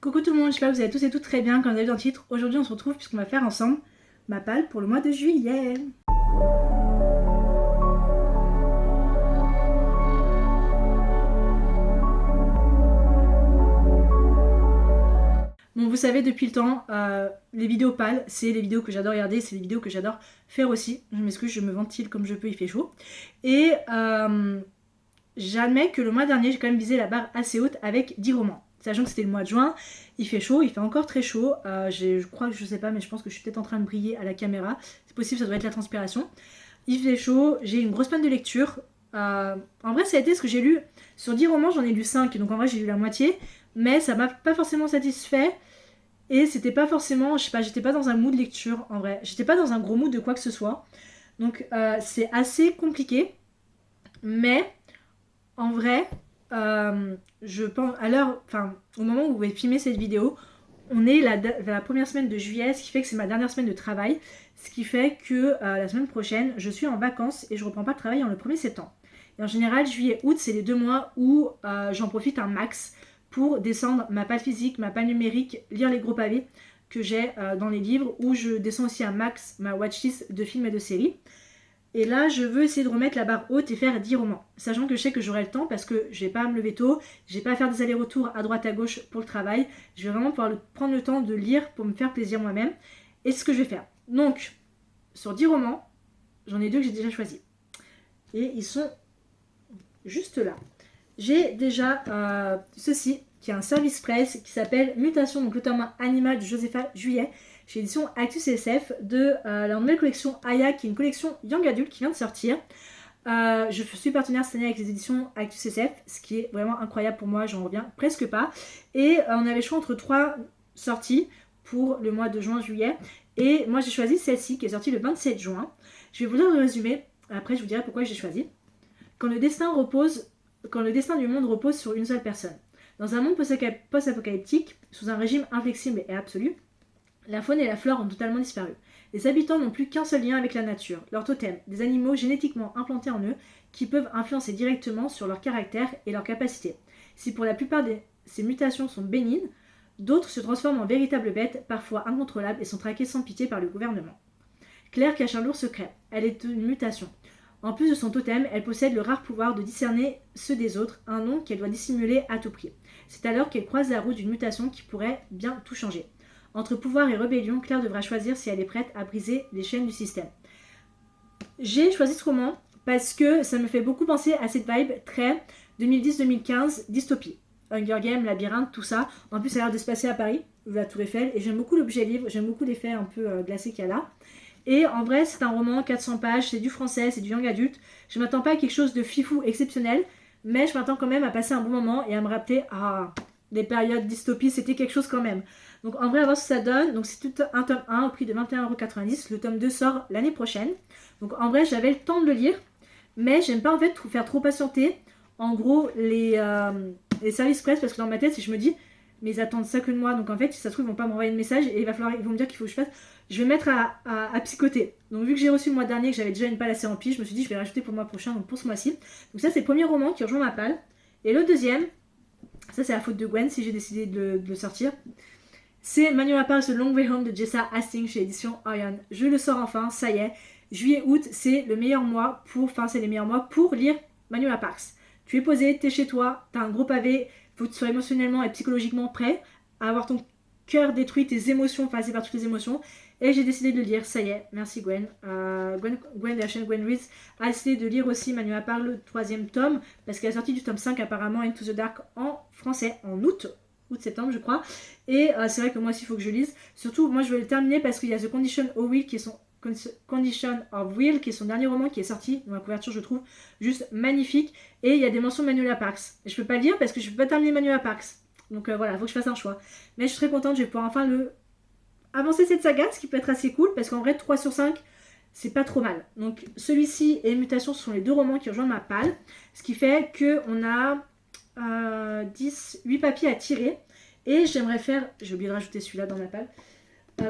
Coucou tout le monde, j'espère que vous allez tous et toutes très bien comme vous avez vu dans le titre. Aujourd'hui on se retrouve puisqu'on va faire ensemble ma palle pour le mois de juillet. Bon, vous savez depuis le temps, les vidéos pâles, c'est les vidéos que j'adore regarder, c'est les vidéos que j'adore faire aussi. Je m'excuse, je me ventile comme je peux, il fait chaud. Et j'admets que le mois dernier, j'ai quand même visé la barre assez haute avec 10 romans. Sachant que c'était le mois de juin, il fait chaud, il fait encore très chaud. Je crois que je sais pas, mais je pense que je suis peut-être en train de briller à la caméra. C'est possible, ça doit être la transpiration. Il fait chaud, j'ai une grosse panne de lecture. En vrai, ça a été ce que j'ai lu. Sur 10 romans, j'en ai lu 5, donc en vrai, j'ai lu la moitié. Mais ça m'a pas forcément satisfait. Et c'était pas forcément, je sais pas, j'étais pas dans un mood de lecture en vrai. J'étais pas dans un gros mood de quoi que ce soit. Donc c'est assez compliqué. Mais en vrai, je pense, à l'heure, enfin, au moment où vous allez filmer cette vidéo, on est la première semaine de juillet, ce qui fait que c'est ma dernière semaine de travail. Ce qui fait que la semaine prochaine, je suis en vacances et je reprends pas le travail en le 1er septembre. Et en général, juillet, août, c'est les 2 mois où j'en profite un max pour descendre ma palle physique, ma palle numérique, lire les gros pavés que j'ai dans les livres, où je descends aussi un max ma watchlist de films et de séries. Et là, je veux essayer de remettre la barre haute et faire 10 romans. Sachant que je sais que j'aurai le temps parce que je vais pas me lever tôt, je vais pas faire des allers-retours à droite à gauche pour le travail. Je vais vraiment pouvoir prendre le temps de lire pour me faire plaisir moi-même. Et c'est ce que je vais faire. Donc, sur 10 romans, j'en ai 2 que j'ai déjà choisis. Et ils sont juste là. J'ai déjà ceci, qui est un service presse qui s'appelle Mutation, donc le tome animal de Josepha Juillet, chez l'édition Actus SF, de la nouvelle collection Aya, qui est une collection Young Adult qui vient de sortir. Je suis partenaire cette année avec les éditions Actus SF, ce qui est vraiment incroyable pour moi, j'en reviens presque pas. Et on avait le choix entre 3 sorties pour le mois de juin-juillet. Et moi j'ai choisi celle-ci qui est sortie le 27 juin. Je vais vous lire le résumé, après je vous dirai pourquoi j'ai choisi. Quand le destin du monde repose sur une seule personne. Dans un monde post-apocalyptique, sous un régime inflexible et absolu, la faune et la flore ont totalement disparu. Les habitants n'ont plus qu'un seul lien avec la nature, leur totem, des animaux génétiquement implantés en eux qui peuvent influencer directement sur leur caractère et leurs capacités. Si pour la plupart ces mutations sont bénignes, d'autres se transforment en véritables bêtes, parfois incontrôlables et sont traquées sans pitié par le gouvernement. Claire cache un lourd secret, elle est une mutation. En plus de son totem, elle possède le rare pouvoir de discerner ceux des autres, un nom qu'elle doit dissimuler à tout prix. C'est alors qu'elle croise la route d'une mutation qui pourrait bien tout changer. Entre pouvoir et rébellion, Claire devra choisir si elle est prête à briser les chaînes du système. J'ai choisi ce roman parce que ça me fait beaucoup penser à cette vibe très 2010-2015 dystopie. Hunger Games, Labyrinthe, tout ça. En plus, ça a l'air de se passer à Paris, la Tour Eiffel, et j'aime beaucoup l'objet livre, j'aime beaucoup l'effet un peu glacé qu'il y a là. Et en vrai, c'est un roman, 400 pages, c'est du français, c'est du young adulte. Je m'attends pas à quelque chose de fifou exceptionnel, mais je m'attends quand même à passer un bon moment et à me rappeler, des périodes dystopie, c'était quelque chose quand même. Donc en vrai, à voir ce que ça donne. Donc c'est tout un tome 1 au prix de 21,90 €. Le tome 2 sort l'année prochaine. Donc en vrai, j'avais le temps de le lire, mais j'aime pas en fait faire trop patienter. En gros, les services presse, parce que dans ma tête, si je me dis, mais ils attendent ça que de moi, donc en fait, si ça se trouve, ils vont pas m'envoyer de message et ils vont me dire qu'il faut que je fasse. Je vais mettre à psychoter. Donc vu que j'ai reçu le mois dernier, que j'avais déjà une palle assez remplie, je me suis dit je vais rajouter pour le mois prochain, donc pour ce mois-ci. Donc ça c'est le premier roman qui rejoint ma palle. Et le deuxième, ça c'est la faute de Gwen si j'ai décidé de le sortir. C'est Manuela Parks The Long Way Home de Jessa Hastings chez l'édition Orion. Je le sors enfin, ça y est. Juillet-août, c'est les meilleurs mois pour lire Manuela Parks. Tu es posé, t'es chez toi, t'as un gros pavé, faut que tu sois émotionnellement et psychologiquement prêt à avoir ton cœur détruit, tes émotions, passer par toutes les émotions. Et j'ai décidé de le lire, ça y est, merci Gwen. Gwen de la chaîne Gwen Reads a décidé de lire aussi Manuela Parks le 3e tome, parce qu'elle a sorti du tome 5 apparemment Into the Dark en français en août-septembre je crois. Et c'est vrai que moi aussi il faut que je lise. Surtout moi je vais le terminer parce qu'il y a The Condition of Will qui est son dernier roman qui est sorti, dans la couverture je trouve juste magnifique. Et il y a des mentions de Manuela Parks. Et je peux pas le lire parce que je peux pas terminer Manuela Parks. Donc voilà, il faut que je fasse un choix. Mais je suis très contente, je vais pouvoir enfin avancer cette saga, ce qui peut être assez cool, parce qu'en vrai 3 sur 5 c'est pas trop mal. Donc celui-ci et Mutation sont les 2 romans qui rejoignent ma palle, ce qui fait qu'on a 8 papiers à tirer. Et j'aimerais faire, j'ai oublié de rajouter celui-là dans ma palle.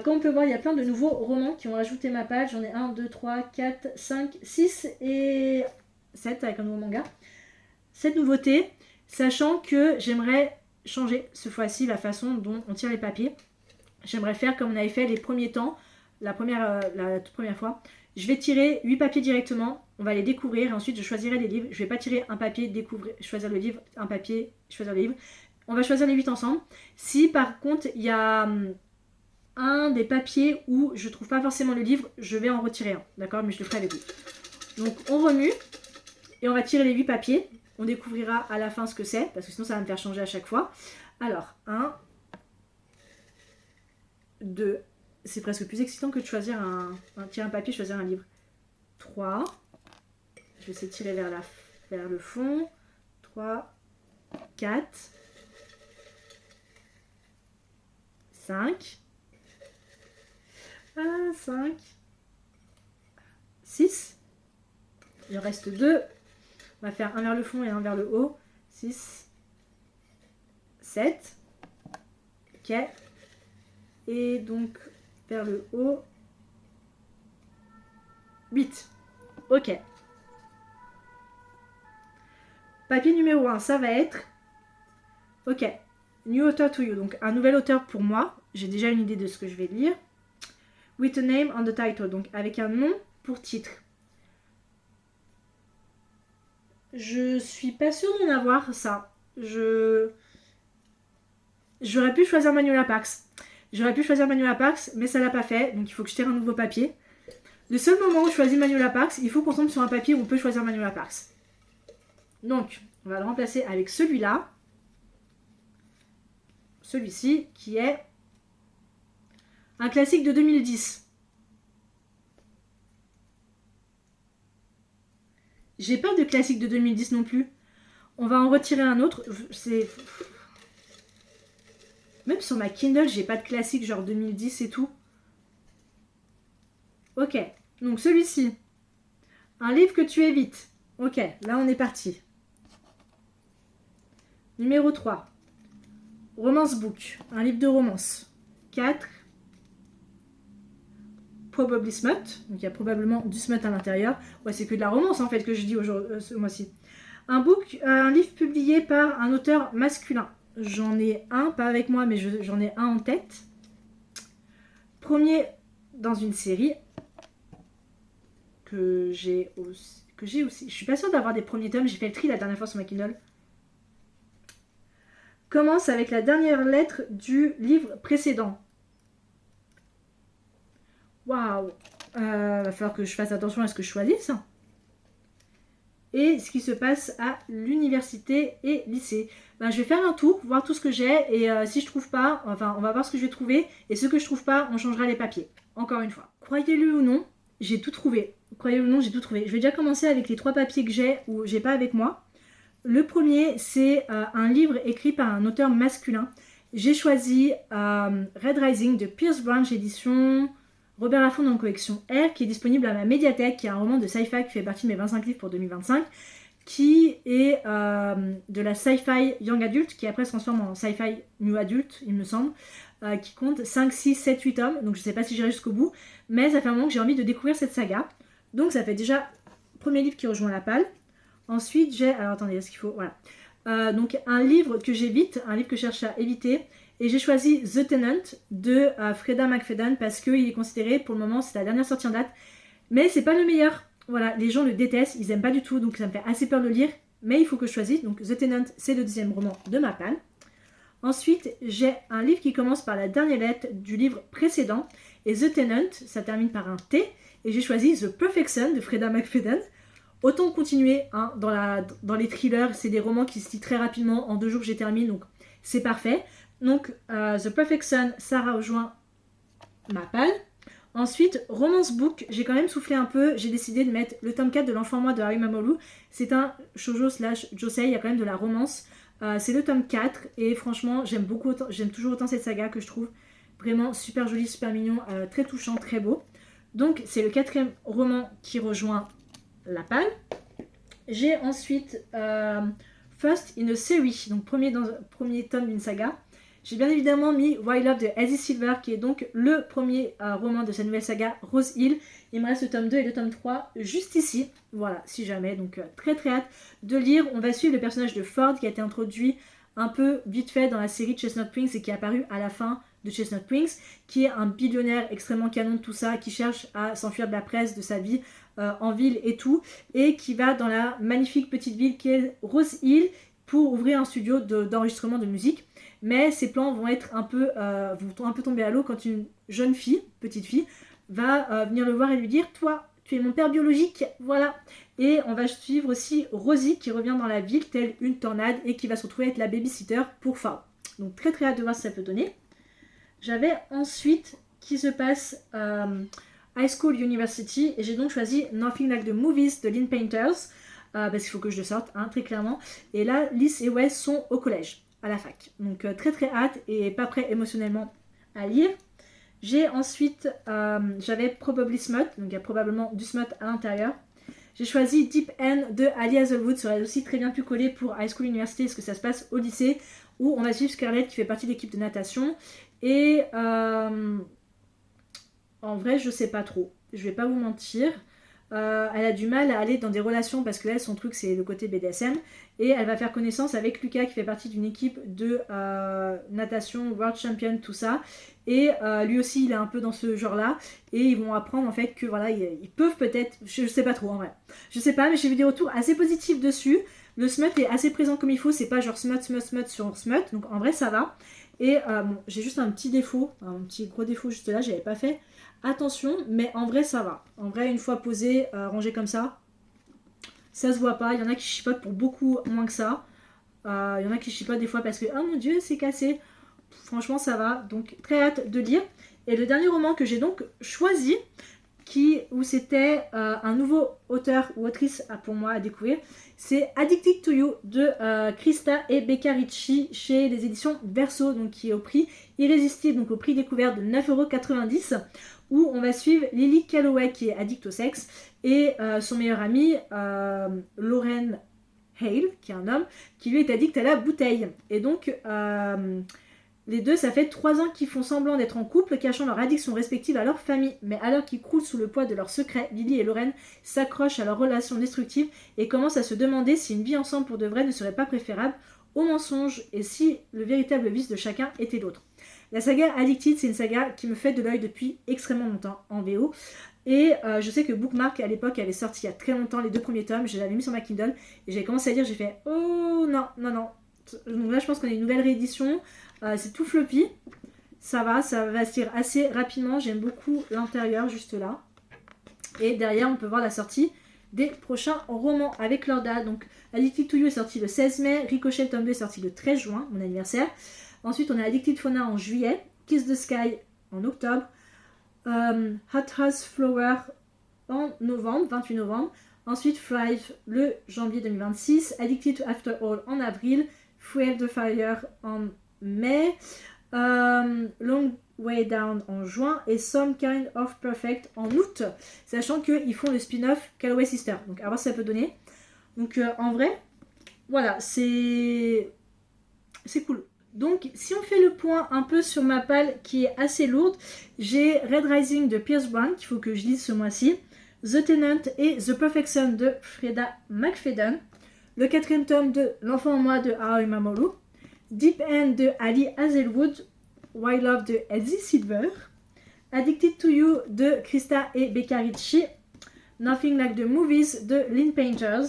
Comme on peut voir, il y a plein de nouveaux romans qui ont rajouté ma palle. J'en ai 1, 2, 3, 4, 5, 6 et 7 avec un nouveau manga. Cette nouveauté, sachant que j'aimerais changer ce fois-ci la façon dont on tire les papiers. J'aimerais faire comme on avait fait les premiers temps, la toute première fois. Je vais tirer 8 papiers directement, on va les découvrir et ensuite je choisirai les livres. Je vais pas tirer un papier, découvrir, choisir le livre, un papier, choisir le livre. On va choisir les 8 ensemble. Si par contre il y a un des papiers où je trouve pas forcément le livre, je vais en retirer un, d'accord? Mais je le ferai avec vous. Donc on remue et on va tirer les 8 papiers. On découvrira à la fin ce que c'est, parce que sinon ça va me faire changer à chaque fois. Alors, 1, 2, c'est presque plus excitant que de choisir tirer un papier, choisir un livre. 3, je vais essayer de tirer vers le fond. 3, 4, 5, 5, 6, il en reste 2. On va faire un vers le fond et un vers le haut. 6, 7, ok. Et donc vers le haut, 8. Ok. Papier numéro 1, ça va être... Ok. New author to you, donc un nouvel auteur pour moi. J'ai déjà une idée de ce que je vais lire. With a name on the title, donc avec un nom pour titre. Je suis pas sûre d'en avoir ça. J'aurais pu choisir Manuela Pax. Mais ça l'a pas fait, donc il faut que je tire un nouveau papier. Le seul moment où je choisis Manuela Pax, il faut qu'on tombe sur un papier où on peut choisir Manuela Pax. Donc, on va le remplacer avec celui-là. Celui-ci, qui est un classique de 2010. J'ai pas de classique de 2010 non plus. On va en retirer un autre. Même sur ma Kindle, j'ai pas de classique genre 2010 et tout. Ok, donc celui-ci. Un livre que tu évites. Ok, là on est parti. Numéro 3. Romance Book. Un livre de romance. 4. Probably Smut. Donc il y a probablement du smut à l'intérieur. Ouais, c'est que de la romance en fait que je dis ce mois-ci. Un livre publié par un auteur masculin. J'en ai un, pas avec moi, mais j'en ai un en tête. Premier dans une série que j'ai aussi. Je suis pas sûre d'avoir des premiers tomes, j'ai fait le tri la dernière fois sur ma Kindle. Commence avec la dernière lettre du livre précédent. Waouh, va falloir que je fasse attention à ce que je choisisse. Et ce qui se passe à l'université et lycée. Ben, je vais faire un tour, voir tout ce que j'ai, et si je trouve pas, enfin on va voir ce que je vais trouver, et ce que je trouve pas, on changera les papiers. Encore une fois. Croyez-le ou non, j'ai tout trouvé. Croyez-le ou non, j'ai tout trouvé. Je vais déjà commencer avec les 3 papiers que j'ai ou j'ai pas avec moi. Le premier, c'est un livre écrit par un auteur masculin. J'ai choisi Red Rising de Pierce Branch, édition Robert Laffont dans la collection R, qui est disponible à ma médiathèque, qui est un roman de sci-fi qui fait partie de mes 25 livres pour 2025, qui est de la sci-fi young adult, qui après se transforme en sci-fi new adult, il me semble, qui compte 5, 6, 7, 8 tomes, donc je sais pas si j'irai jusqu'au bout, mais ça fait un moment que j'ai envie de découvrir cette saga. Donc ça fait déjà premier livre qui rejoint la palle. Ensuite j'ai, alors attendez, est-ce qu'il faut, voilà, donc un livre que j'évite, un livre que je cherche à éviter, et j'ai choisi The Tenant de Freda McFadden parce qu'il est considéré, pour le moment, c'est la dernière sortie en date, mais c'est pas le meilleur. Voilà, les gens le détestent, ils aiment pas du tout, donc ça me fait assez peur de le lire, mais il faut que je choisisse. Donc The Tenant, c'est le 2e roman de ma palle. Ensuite, j'ai un livre qui commence par la dernière lettre du livre précédent, et The Tenant, ça termine par un T, et j'ai choisi The Perfect Son de Freda McFadden. Autant continuer hein, dans les thrillers, c'est des romans qui se lisent très rapidement, en 2 jours j'ai terminé, donc c'est parfait. Donc The Perfect Son, ça rejoint ma palle. Ensuite, Romance Book, j'ai quand même soufflé un peu, j'ai décidé de mettre le tome 4 de L'Enfant Moi de Harry Mamoru. C'est un shoujo / josei, il y a quand même de la romance. C'est le tome 4 et franchement, j'aime toujours autant cette saga que je trouve vraiment super joli, super mignon, très touchant, très beau. Donc c'est le 4e roman qui rejoint la palle. J'ai ensuite First in a Series, donc premier tome d'une saga. J'ai bien évidemment mis Wild Love de Eddie Silver, qui est donc le premier roman de cette nouvelle saga, Rose Hill. Il me reste le tome 2 et le tome 3 juste ici. Voilà, si jamais, donc très très hâte de lire. On va suivre le personnage de Ford qui a été introduit un peu vite fait dans la série Chestnut Prince et qui est apparu à la fin de Chestnut Prince, qui est un billionnaire extrêmement canon de tout ça, qui cherche à s'enfuir de la presse, de sa vie en ville et tout, et qui va dans la magnifique petite ville qui est Rose Hill pour ouvrir un studio d'enregistrement de musique. Mais ces plans vont être vont un peu tomber à l'eau quand une jeune fille, petite fille, va venir le voir et lui dire « Toi, tu es mon père biologique, voilà !» Et on va suivre aussi Rosie qui revient dans la ville telle une tornade et qui va se retrouver être la babysitter pour Farm. Donc très très hâte de voir ce que ça peut donner. J'avais ensuite qui se passe High School University et j'ai donc choisi Nothing Like the Movies de Lynn Painters parce qu'il faut que je le sorte, hein, très clairement. Et là, Liz et Wes sont au collège, à la fac. Donc très très hâte et pas prêt émotionnellement à lire. J'ai ensuite, j'avais Probably Smut, donc il y a probablement du smut à l'intérieur. J'ai choisi Deep End de Ali Hazelwood, ça aurait aussi très bien pu coller pour High School University parce que ça se passe au lycée où on va suivre Scarlett qui fait partie de l'équipe de natation. Et en vrai, je sais pas trop, je vais pas vous mentir. Elle a du mal à aller dans des relations parce que là, son truc, c'est le côté BDSM. Et elle va faire connaissance avec Lucas qui fait partie d'une équipe de natation, World Champion, tout ça. Et lui aussi, il est un peu dans ce genre-là. Et ils vont apprendre en fait que voilà, ils peuvent peut-être, je sais pas trop en vrai. Je sais pas, mais j'ai vu des retours assez positifs dessus. Le smut est assez présent comme il faut, c'est pas genre smut sur smut. Donc en vrai, ça va. Et bon, j'ai juste un petit défaut, un petit gros défaut juste là, j'avais pas fait attention, mais en vrai ça va. En vrai, une fois posé, rangé comme ça se voit pas. Il y en a qui chipotent pour beaucoup moins que ça. Il y en a qui chipotent des fois parce que oh mon dieu, c'est cassé. Franchement, ça va. Donc très hâte de lire. Et le dernier roman que j'ai donc choisi, où c'était un nouveau auteur ou autrice pour moi à découvrir, c'est Addicted to You de Krista et Becca Ricci chez les éditions Verso, donc qui est au prix irrésistible, donc au prix découvert de 9,90 €, où on va suivre Lily Calloway qui est addict au sexe et son meilleur ami Lauren Hale, qui est un homme, qui lui est addict à la bouteille. Et donc les deux, ça fait 3 ans qu'ils font semblant d'être en couple, cachant leur addiction respective à leur famille. Mais alors qu'ils croulent sous le poids de leurs secrets, Lily et Lauren s'accrochent à leur relation destructive et commencent à se demander si une vie ensemble pour de vrai ne serait pas préférable au mensonge et si le véritable vice de chacun était l'autre. La saga Addicted, c'est une saga qui me fait de l'œil depuis extrêmement longtemps en VO. Et je sais que Bookmark à l'époque avait sorti il y a très longtemps les 2 premiers tomes, je l'avais mis sur ma Kindle et j'ai commencé à lire, j'ai fait oh non. Donc là je pense qu'on a une nouvelle réédition. C'est tout floppy, ça va se lire assez rapidement, j'aime beaucoup l'intérieur juste là. Et derrière on peut voir la sortie des prochains romans avec leur date. Donc Addicted to You est sorti le 16 mai, Ricochet tome 2 est sorti le 13 juin, mon anniversaire. Ensuite on a Addicted Fauna en juillet, Kiss the Sky en octobre, Hot House Flower en novembre, 28 novembre. Ensuite Thrive le janvier 2026, Addicted to After All en avril, Fuel the Fire en mai, Long Way Down en juin et Some Kind of Perfect en août, sachant qu'ils font le spin-off Calloway Sister. Donc à voir ce que ça peut donner. Donc en vrai, voilà, c'est cool. Donc si on fait le point un peu sur ma palle qui est assez lourde, j'ai Red Rising de Pierce Brown qu'il faut que je lise ce mois-ci, The Tenant et The Perfect Son de Freda McFadden, le 4e tome de L'Enfant en moi de Aoi Mamoru, Deep End de Ali Hazelwood, Wild Love de Elsie Silver, Addicted to You de Krista et Becca Ricci, Nothing Like the Movies de Lynn Painters,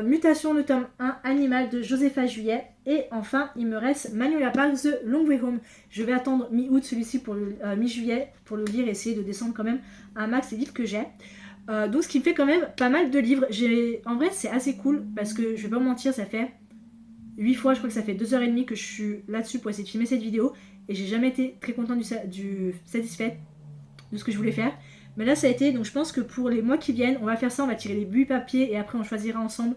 Mutation le tome 1 Animal de Josepha Juillet, et enfin il me reste Manuela Parks The Long Way Home. Je vais attendre mi-août celui-ci pour mi-juillet pour le lire et essayer de descendre quand même un max les livres que j'ai. Donc ce qui me fait quand même pas mal de livres. En vrai c'est assez cool parce que je vais pas vous mentir, ça fait 8 fois, je crois que ça fait 2h30 que je suis là-dessus pour essayer de filmer cette vidéo et j'ai jamais été très contente du satisfaite de ce que je voulais faire. Mais là ça a été, donc je pense que pour les mois qui viennent, on va faire ça, on va tirer les buts papier et après on choisira ensemble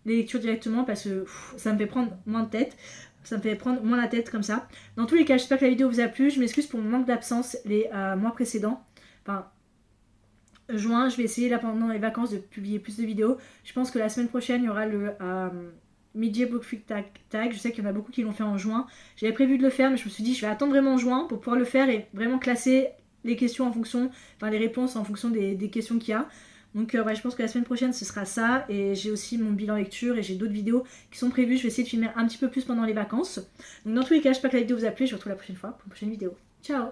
les lectures directement parce que ça me fait prendre moins de tête. Ça me fait prendre moins la tête comme ça. Dans tous les cas, j'espère que la vidéo vous a plu. Je m'excuse pour mon manque d'absence les mois précédents. Enfin, juin, je vais essayer là pendant les vacances de publier plus de vidéos. Je pense que la semaine prochaine, il y aura le Midday Book Freak Tag. Je sais qu'il y en a beaucoup qui l'ont fait en juin. J'avais prévu de le faire, mais je me suis dit je vais attendre vraiment en juin pour pouvoir le faire et vraiment classer les questions en fonction, enfin les réponses en fonction des questions qu'il y a. Donc ouais, je pense que la semaine prochaine ce sera ça, et j'ai aussi mon bilan lecture et j'ai d'autres vidéos qui sont prévues. Je vais essayer de filmer un petit peu plus pendant les vacances. Donc dans tous les cas, j'espère que la vidéo vous a plu, je vous retrouve la prochaine fois pour une prochaine vidéo. Ciao.